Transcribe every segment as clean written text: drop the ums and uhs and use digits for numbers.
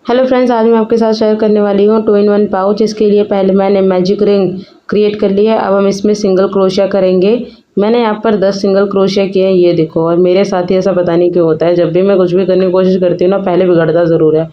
Hello friends, आज मैं आपके साथ शेयर करने वाली हूँ 2 in 1 पाउच। इसके लिए पहले मैंने मैजिक रिंग क्रिएट कर ली है। अब हम इसमें सिंगल क्रोशिया करेंगे। मैंने यहाँ पर 10 सिंगल क्रोशिया किए हैं, ये देखो। और मेरे साथ ही ऐसा पता नहीं क्यों होता है, जब भी मैं कुछ भी करने की कोशिश करती हूँ ना, पहले बिगड़ता ज़रूर है।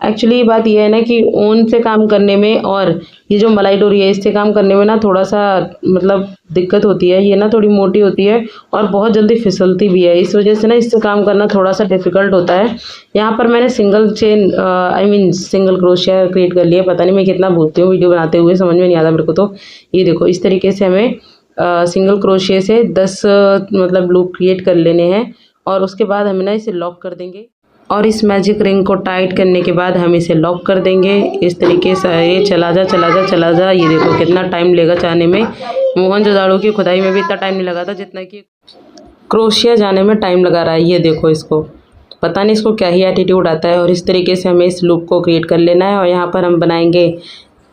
एक्चुअली बात यह है ना कि ऊन से काम करने में और ये जो मलाई डोरी है इससे काम करने में ना थोड़ा सा मतलब दिक्कत होती है। ये ना थोड़ी मोटी होती है और बहुत जल्दी फिसलती भी है, इस वजह से ना इससे काम करना थोड़ा सा डिफ़िकल्ट होता है। यहाँ पर मैंने single chain single crochet create कर लिया। पता नहीं मैं कितना भूलती हूँ वीडियो बनाते हुए, समझ में नहीं आता मेरे को। तो ये देखो, इस तरीके से हमें सिंगल क्रोशिया से 10 मतलब लूप क्रिएट कर लेने हैं और उसके बाद हमें ना इसे लॉक कर देंगे। और इस मैजिक रिंग को टाइट करने के बाद हम इसे लॉक कर देंगे इस तरीके से। ये चला जा चला जा चला जा, ये देखो कितना टाइम लेगा जाने में। मोहनजोदाड़ो की खुदाई में भी इतना टाइम नहीं लगा था जितना कि क्रोशिया जाने में टाइम लगा रहा है। ये देखो, इसको पता नहीं इसको क्या ही एटीट्यूड आता है। और इस तरीके से हमें इस लूप को क्रिएट कर लेना है और यहाँ पर हम बनाएंगे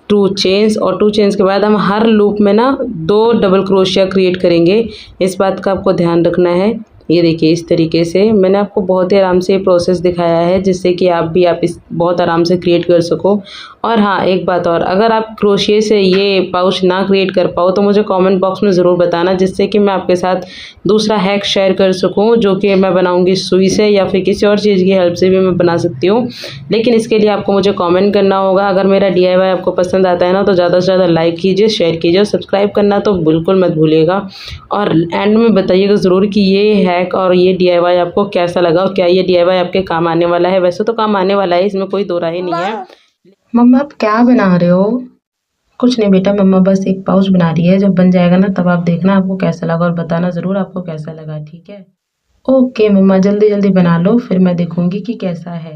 2 चेन्स। और 2 चेन्स के बाद हम हर लूप में ना 2 डबल क्रोशिया क्रिएट करेंगे। इस बात का आपको ध्यान रखना है। ये देखिए, इस तरीके से मैंने आपको बहुत ही आराम से ये प्रोसेस दिखाया है, जिससे कि आप इस बहुत आराम से क्रिएट कर सको। और हाँ, एक बात और, अगर आप क्रोशिया से ये पाउच ना क्रिएट कर पाओ तो मुझे कमेंट बॉक्स में ज़रूर बताना, जिससे कि मैं आपके साथ दूसरा हैक शेयर कर सकूं, जो कि मैं बनाऊंगी सुई से या फिर किसी और चीज़ की हेल्प से भी मैं बना सकती हूँ। लेकिन इसके लिए आपको मुझे कमेंट करना होगा। अगर मेरा DIY आपको पसंद आता है ना, तो ज़्यादा से ज़्यादा लाइक कीजिए, शेयर कीजिए और सब्सक्राइब करना तो बिल्कुल मत भूलिएगा। और एंड में बताइएगा ज़रूर कि ये हैक और ये DIY आपको कैसा लगा और क्या ये DIY आपके काम आने वाला है। वैसे तो काम आने वाला है, इसमें कोई दो राय नहीं है। मम्मा, आप क्या बना रहे हो? कुछ नहीं बेटा, मम्मा बस एक पाउच बना रही है। जब बन जाएगा ना तब आप देखना आपको कैसा लगा और बताना ज़रूर आपको कैसा लगा, ठीक है? ओके मम्मा, जल्दी जल्दी बना लो, फिर मैं देखूंगी कि कैसा है।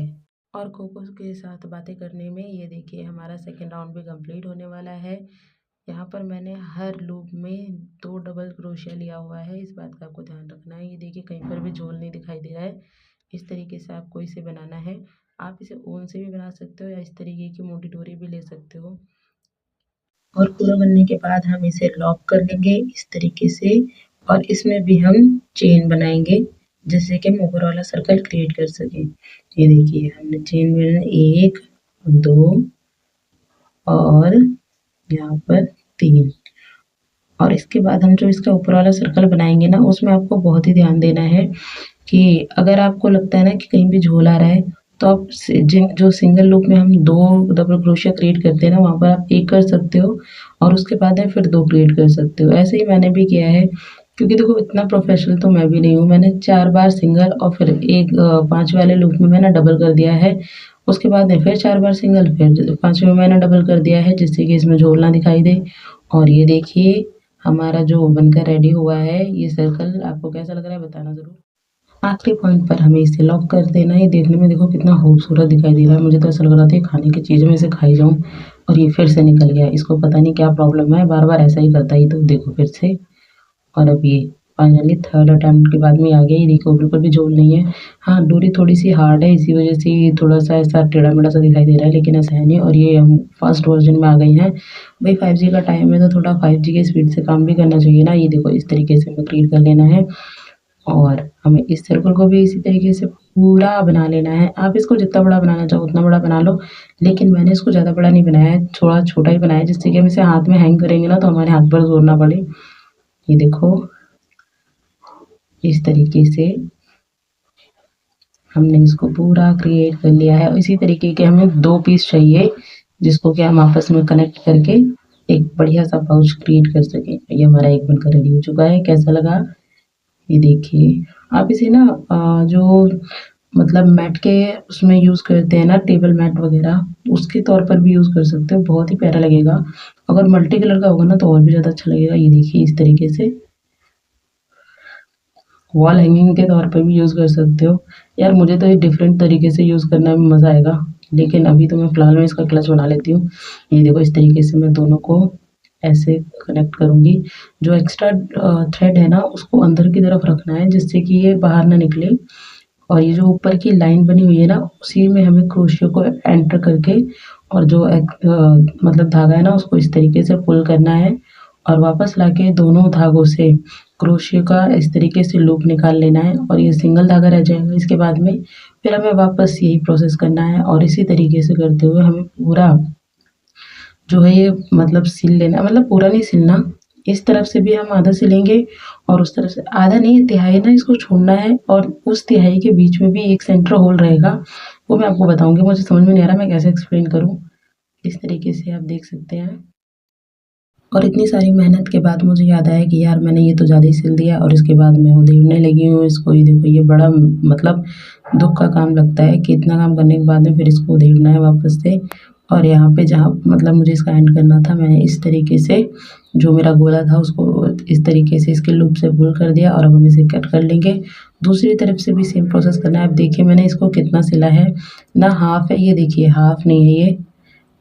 और कोको के साथ बातें करने में ये देखिए हमारा सेकेंड राउंड भी कंप्लीट होने वाला है। यहाँ पर मैंने हर लूप में 2 डबल क्रोशिया लिया हुआ है, इस बात का आपको ध्यान रखना है। ये देखिए, कहीं पर भी झोल नहीं दिखाई दे रहा है। इस तरीके से आपको इसे बनाना है। आप इसे ऊन से भी बना सकते हो या इस तरीके की मोटी डोरी भी ले सकते हो। और पूरा बनने के बाद हम इसे लॉक कर लेंगे इस तरीके से। और इसमें भी हम चेन बनाएंगे, जिससे कि हम ऊपर वाला सर्कल क्रिएट कर सकें। ये देखिए, हमने चेन बनाना 1 2 और यहाँ पर 3। और इसके बाद हम जो इसका ऊपर वाला सर्कल बनाएंगे ना, उसमें आपको बहुत ही ध्यान देना है कि अगर आपको लगता है ना कि कहीं भी झोल आ रहा है, तो आप जो सिंगल लूप में हम 2 डबल क्रोशिया क्रिएट करते हैं ना, वहाँ पर आप 1 कर सकते हो और उसके बाद में फिर 2 क्रिएट कर सकते हो। ऐसे ही मैंने भी किया है, क्योंकि देखो इतना प्रोफेशनल तो मैं भी नहीं हूँ। मैंने 4 बार सिंगल और फिर 5 वाले लूप में मैंने डबल कर दिया है। उसके बाद में फिर 4 बार सिंगल, फिर 5वें में मैंने डबल कर दिया है, जिससे कि इसमें झोल ना दिखाई दे। और ये देखिए, हमारा जो बनकर रेडी हुआ है ये सर्कल, आपको कैसा लग रहा है बताना ज़रूर। आखिरी पॉइंट पर हमें इसे लॉक कर देना है। ये देखने में देखो कितना खूबसूरत दिखाई दे रहा है। मुझे तो ऐसा लग रहा था खाने की चीज़ में इसे खाई जाऊं, और ये फिर से निकल गया। इसको पता नहीं क्या प्रॉब्लम है, बार बार ऐसा ही करता है। तो देखो फिर से, और अब ये फाइनली थर्ड अटैम्प्ट के बाद में आ गया। ये देखो बिल्कुल भी झोल नहीं है। हाँ, डोरी थोड़ी सी हार्ड है, इसी वजह से ये थोड़ा सा ऐसा टेढ़ा मेढ़ा सा दिखाई दे रहा है, लेकिन ऐसा है नहीं। और ये हम फर्स्ट वर्जन में आ गए हैं। भाई 5G का टाइम है तो थोड़ा 5G की स्पीड से काम भी करना चाहिए ना। ये देखो, इस तरीके से हमें क्रिएट कर लेना है और हमें इस सर्कल को भी इसी तरीके से पूरा बना लेना है। आप इसको जितना बड़ा बनाना चाहो उतना बड़ा बना लो, लेकिन मैंने इसको ज़्यादा बड़ा नहीं बनाया है, थोड़ा छोटा ही बनाया है, जिससे कि हम इसे हाथ में हैंग करेंगे ना तो हमारे हाथ पर जोर ना पड़े। ये देखो, इस तरीके से हमने इसको पूरा क्रिएट कर लिया है। इसी तरीके के हमें 2 पीस चाहिए, जिसको कि हम आपस में कनेक्ट करके एक बढ़िया सा पाउच क्रिएट कर सकें। ये हमारा एक बनकर रेडी हो चुका है। कैसा लगा ये देखिए। आप इसे ना जो मतलब मैट के उसमें यूज़ करते हैं ना, टेबल मैट वगैरह, उसके तौर पर भी यूज़ कर सकते हो, बहुत ही प्यारा लगेगा। अगर मल्टी कलर का होगा ना तो और भी ज़्यादा अच्छा लगेगा। ये देखिए, इस तरीके से वॉल हैंगिंग के तौर पर भी यूज़ कर सकते हो। यार मुझे तो ये डिफरेंट तरीके से यूज़ करने में मज़ा आएगा, लेकिन अभी तो मैं फ़िलहाल में इसका क्लच बना लेती हूँ। ये देखो, इस तरीके से मैं दोनों को ऐसे कनेक्ट करूँगी। जो एक्स्ट्रा थ्रेड है ना, उसको अंदर की तरफ रखना है, जिससे कि ये बाहर ना निकले। और ये जो ऊपर की लाइन बनी हुई है ना, उसी में हमें क्रोशिया को एंटर करके और जो मतलब धागा है ना, उसको इस तरीके से पुल करना है और वापस लाके दोनों धागों से क्रोशिया का इस तरीके से लूप निकाल लेना है और ये सिंगल धागा रह जाएगा। इसके बाद में फिर हमें वापस यही प्रोसेस करना है और इसी तरीके से करते हुए हमें पूरा जो है ये मतलब सिल लेना, मतलब पूरा नहीं सिलना, इस तरफ से भी हम आधा सिलेंगे और उस तरफ से आधा नहीं, तिहाई ना इसको छोड़ना है और उस तिहाई के बीच में भी एक सेंटर होल रहेगा, वो मैं आपको बताऊंगी। मुझे समझ में नहीं आ रहा मैं कैसे एक्सप्लेन करूँ। इस तरीके से आप देख सकते हैं। और इतनी सारी मेहनत के बाद मुझे याद आया कि यार मैंने ये तो ज़्यादा ही सिल दिया और इसके बाद मैं उधेड़ने लगी हूँ इसको। ये देखो, ये बड़ा मतलब दुख का काम लगता है कि इतना काम करने के बाद में फिर इसको उधेड़ना है वापस से। और यहाँ पे जहाँ मतलब मुझे इसका एंड करना था, मैंने इस तरीके से जो मेरा गोला था उसको इस तरीके से इसके लूप से पुल कर दिया और अब हम इसे कट कर लेंगे। दूसरी तरफ से भी सेम प्रोसेस करना है। अब देखिए मैंने इसको कितना सिला है ना, हाफ है, ये देखिए हाफ नहीं है ये,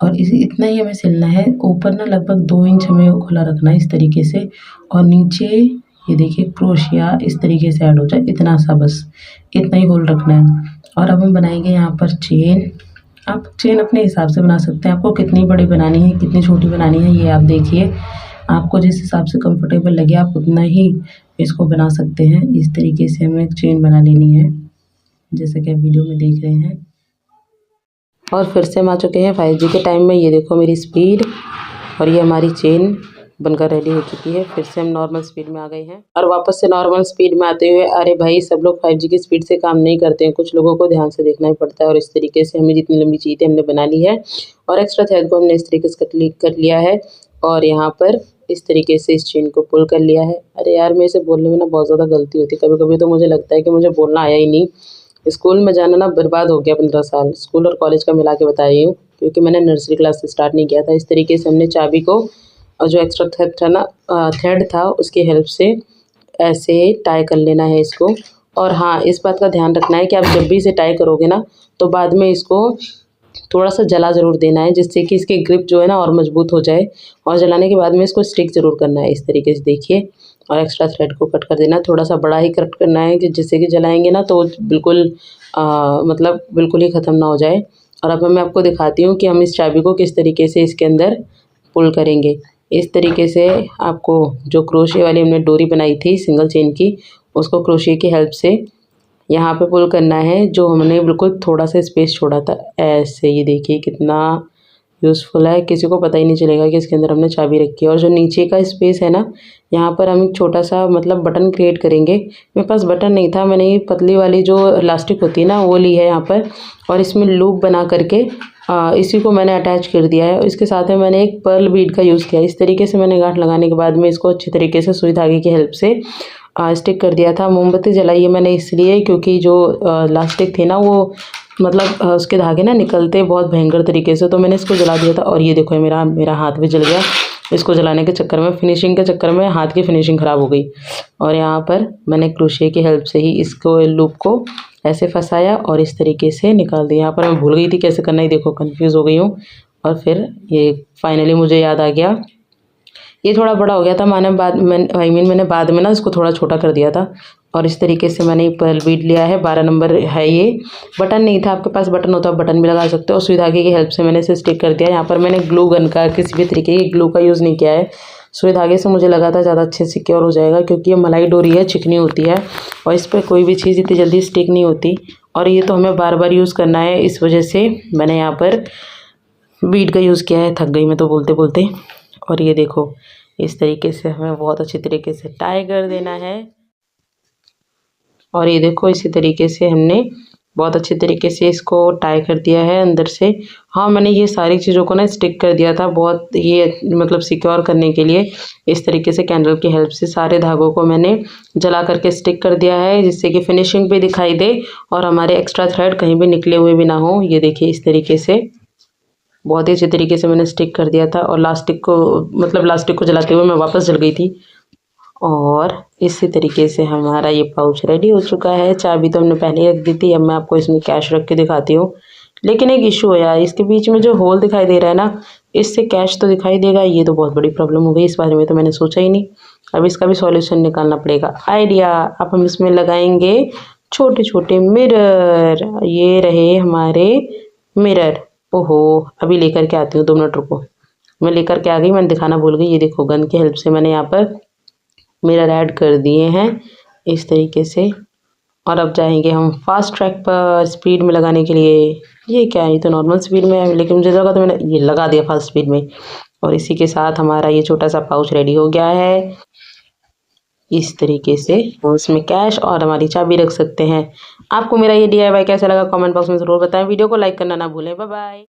और इसी इतना ही हमें सिलना है। ऊपर ना लगभग 2 इंच हमें खुला रखना है इस तरीके से, और नीचे ये देखिए क्रोशिया इस तरीके से ऐड हो जाए, इतना सा बस, इतना ही होल रखना है। और अब हम बनाएंगे यहाँ पर चेन। आप चेन अपने हिसाब से बना सकते हैं, आपको कितनी बड़ी बनानी है कितनी छोटी बनानी है ये आप देखिए, आपको जिस हिसाब से कंफर्टेबल लगे आप उतना ही इसको बना सकते हैं। इस तरीके से हमें चेन बना लेनी है जैसे कि आप वीडियो में देख रहे हैं। और फिर से हम आ चुके हैं 5G के टाइम में। ये देखो मेरी स्पीड, और ये हमारी चेन बनकर रेडी हो चुकी है। फिर से हम नॉर्मल स्पीड में आ गए हैं और वापस से नॉर्मल स्पीड में आते हुए, अरे भाई सब लोग 5G की स्पीड से काम नहीं करते हैं, कुछ लोगों को ध्यान से देखना ही पड़ता है। और इस तरीके से हमें जितनी लंबी चाहिए थी हमने बना ली है और एक्स्ट्रा थ्रेड को हमने इस तरीके से कर लिया है और यहाँ पर इस तरीके से इस चेन को पुल कर लिया है। अरे यार, मेरे से बोलने में ना बहुत ज़्यादा गलती होती है, कभी कभी तो मुझे लगता है कि मुझे बोलना आया ही नहीं। स्कूल में जाना ना बर्बाद हो गया 15 साल, स्कूल और कॉलेज का मिला के बता रही हूँ, क्योंकि मैंने नर्सरी क्लास से स्टार्ट नहीं किया था। इस तरीके से हमने चाबी को और जो एक्स्ट्रा थ्रेड था ना, थ्रेड था, उसकी हेल्प से ऐसे टाई कर लेना है इसको। और हाँ, इस बात का ध्यान रखना है कि आप जब भी इसे टाई करोगे ना तो बाद में इसको थोड़ा सा जला ज़रूर देना है, जिससे कि इसकी ग्रिप जो है ना और मजबूत हो जाए। और जलाने के बाद में इसको स्टिक ज़रूर करना है इस तरीके से देखिए, और एक्स्ट्रा थ्रेड को कट कर देना, थोड़ा सा बड़ा ही कट करना है कि जिससे कि जलाएंगे ना तो बिल्कुल मतलब बिल्कुल ही ख़त्म ना हो जाए। और अब मैं आपको दिखाती हूँ कि हम इस चाबी को किस तरीके से इसके अंदर पुल करेंगे। इस तरीके से आपको जो क्रोशिया वाली हमने डोरी बनाई थी सिंगल चेन की, उसको क्रोशिया की हेल्प से यहाँ पे पुल करना है, जो हमने बिल्कुल थोड़ा सा स्पेस छोड़ा था ऐसे। ये देखिए कितना यूज़फुल है, किसी को पता ही नहीं चलेगा कि इसके अंदर हमने चाबी रखी है। और जो नीचे का स्पेस है ना, यहाँ पर हम एक छोटा सा मतलब बटन क्रिएट करेंगे। मेरे पास बटन नहीं था, मैंने ये पतली वाली जो इलास्टिक होती है ना वो ली है यहाँ पर, और इसमें लूप बना करके इसी को मैंने अटैच कर दिया है। इसके साथ में मैंने एक पर्ल बीड का यूज़ किया। इस तरीके से मैंने गांठ लगाने के बाद में इसको अच्छी तरीके से सुई धागे की हेल्प से स्टिक कर दिया था। मोमबत्ती जलाई है मैंने इसलिए क्योंकि जो इलास्टिक थे ना वो मतलब उसके धागे ना निकलते बहुत भयंकर तरीके से, तो मैंने इसको जला दिया था। और ये देखो मेरा हाथ भी जल गया इसको जलाने के चक्कर में, फिनिशिंग के चक्कर में हाथ की फिनिशिंग ख़राब हो गई। और यहाँ पर मैंने क्रोशिया की हेल्प से ही इसको लूप को ऐसे फंसाया और इस तरीके से निकाल दिया। यहाँ पर मैं भूल गई थी कैसे करना ही, देखो कंफ्यूज हो गई हूँ। और फिर ये फाइनली मुझे याद आ गया। ये थोड़ा बड़ा हो गया था, मैंने बाद में ना इसको थोड़ा छोटा कर दिया था। और इस तरीके से मैंने पर्ल बीड लिया है, 12 नंबर है ये। बटन नहीं था, आपके पास बटन होता है बटन भी लगा सकते हो। सुई धागे की हेल्प से मैंने इसे स्टिक कर दिया। यहाँ पर मैंने ग्लू गन का किसी भी तरीके की ग्लू का यूज़ नहीं किया है। सुई धागे से मुझे लगा था ज़्यादा अच्छे सिक्योर हो जाएगा, क्योंकि ये मलाई डोरी है, चिकनी होती है और इस पर कोई भी चीज़ इतनी जल्दी स्टिक नहीं होती। और ये तो हमें बार बार यूज़ करना है, इस वजह से मैंने यहाँ पर बीड का यूज़ किया है। थक गई मैं तो बोलते बोलते। और ये देखो इस तरीके से हमें बहुत अच्छी तरीके से टाई कर देना है। और ये देखो इसी तरीके से हमने बहुत अच्छे तरीके से इसको टाई कर दिया है अंदर से। हाँ, मैंने ये सारी चीज़ों को ना स्टिक कर दिया था बहुत ये मतलब सिक्योर करने के लिए। इस तरीके से कैंडल की हेल्प से सारे धागों को मैंने जला करके स्टिक कर दिया है, जिससे कि फिनिशिंग भी दिखाई दे और हमारे एक्स्ट्रा थ्रेड कहीं भी निकले हुए भी ना हो। ये देखिए इस तरीके से बहुत ही अच्छे तरीके से मैंने स्टिक कर दिया था। और लास्टिक को जलाते हुए मैं वापस जल गई थी। और इसी तरीके से हमारा ये पाउच रेडी हो चुका है। चाबी तो हमने पहले ही रख दी थी, अब मैं आपको इसमें कैश रख के दिखाती हूँ। लेकिन एक इशू है यार, इसके बीच में जो होल दिखाई दे रहा है ना, इससे कैश तो दिखाई देगा, ये तो बहुत बड़ी प्रॉब्लम हो गई। इस बारे में तो मैंने सोचा ही नहीं। अब इसका भी सॉल्यूशन निकालना पड़ेगा। आइडिया, अब हम इसमें लगाएंगे छोटे छोटे मिरर। ये रहे हमारे मिरर। ओहो, अभी लेकर के आती हूँ, 2 मिनट रुको। मैं लेकर के आ गई, मैंने दिखाना भूल गई। ये देखो गन की हेल्प से मैंने यहाँ पर मिरर ऐड कर दिए हैं इस तरीके से। और अब जाएंगे हम फास्ट ट्रैक पर स्पीड में लगाने के लिए। ये क्या है, ये तो नॉर्मल स्पीड में है, लेकिन मुझे लगा तो मैंने ये लगा दिया फास्ट स्पीड में। और इसी के साथ हमारा ये छोटा सा पाउच रेडी हो गया है। इस तरीके से उसमें कैश और हमारी चाबी रख सकते हैं। आपको मेरा ये DIY कैसा लगा कमेंट बॉक्स में ज़रूर बताएं। वीडियो को लाइक करना ना भूलें। Bye bye.